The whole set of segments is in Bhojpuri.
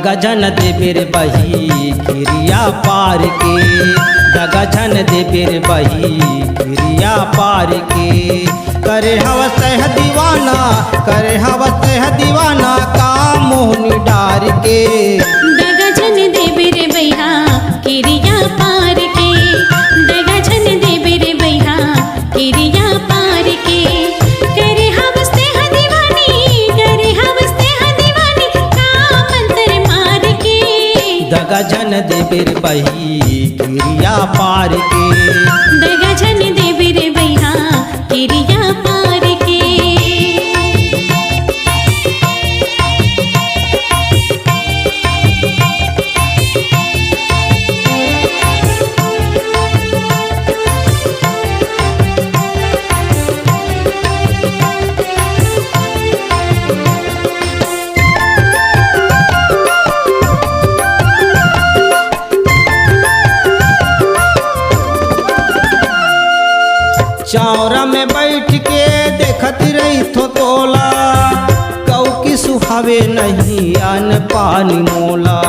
दगजन देबेर बही गिरिया पार के, दगजन देबेर बही गिरिया पार के। करे हवस है दीवाना, करे हवस है दीवाना का मोहनी डार के। दगजन देबेर बहा गिरिया पार के, दगजन देबेर बहा गिरिया पार के। करे हवस है दीवानी, करे हवस है दीवानी का मंत्र मार के। दगजन देबेर बही गिरिया पार के, दगजन देबेर बहा गिरिया पार के। चौरा में बैठ के देखत रही थो तोला, कौ की सुहावे नहीं अन पानी मोला।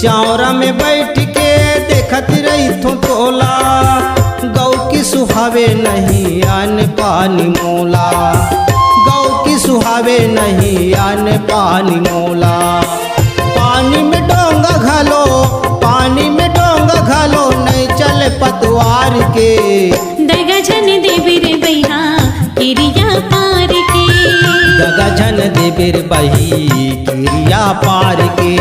चौरा में बैठ के देखत रही थो तोला, गौ की सुहावे नहीं अन पानी मोला। गौ की सुहावे नहीं अन पानी मोला। पानी में डोंगा घालो, पानी में डोंगा घालो नहीं चले पतवार के। दगजन देबेर बहा गिरिया पार के, दगजन देबेर बही गिरिया पार के।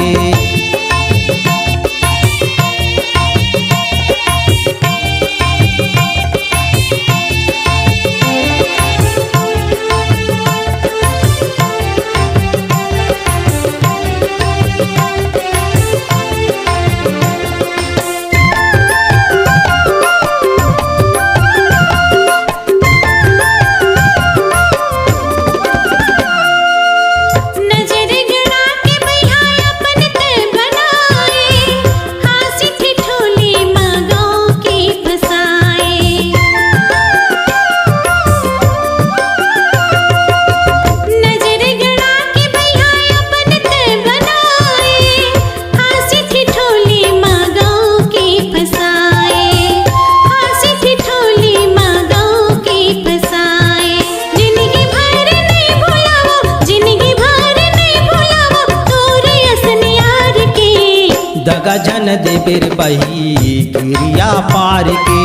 दगजन देबेर बही गिरिया पार के,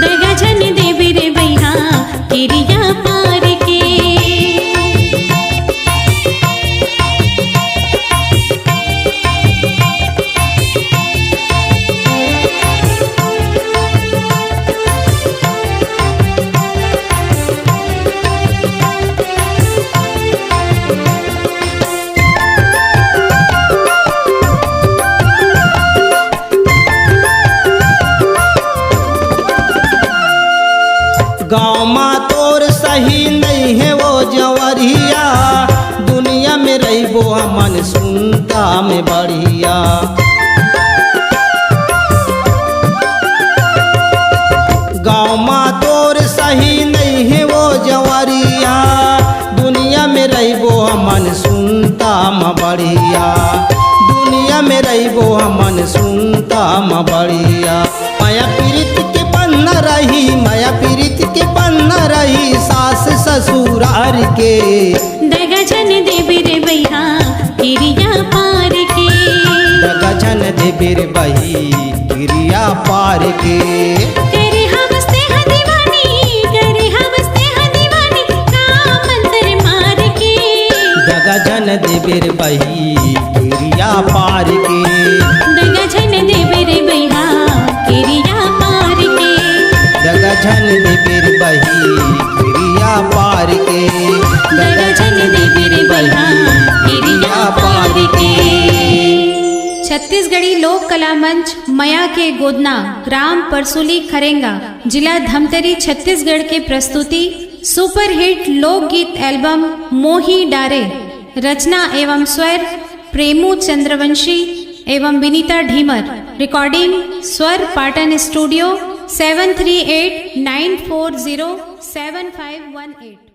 दगजन देबेर बहा गिरिया पार के। गाँव माँ तोर सही नहीं है वो जवरिया, दुनिया में रहीबो मन सुनता में बढ़िया। गाँव माँ तोर सही नहीं है वो जवरिया, दुनिया में रहीबो मन सुनता में बढ़िया। दुनिया में रहीबो मन सुनता में बढ़िया। माया पीड़ित के बन रही, माया पीड़ित के बन रही सास ससुरार के। दगजन देबेर बहा गिरिया पार के, दगजन देबेर बही गिरिया पार के। करे हवस है दीवानी, करे हवस है दीवानी का मंत्र मार के। दगजन देबेर बही गिरिया पार के, दगजन देबेर बहा गिरिया पार के। दगजन देबेर बही गिरिया पार के, दगजन देबेर बहा गिरिया पार के। छत्तीसगढ़ी लोक कला मंच मया के गोदना, ग्राम परसुली खरेंगा, जिला धमतरी, छत्तीसगढ़ के प्रस्तुति सुपरहिट लोकगीत एल्बम मोही डारे। रचना एवं स्वर प्रेमू चंद्रवंशी एवं विनीता ढीमर। रिकॉर्डिंग स्वर पाटन स्टूडियो 7389407518।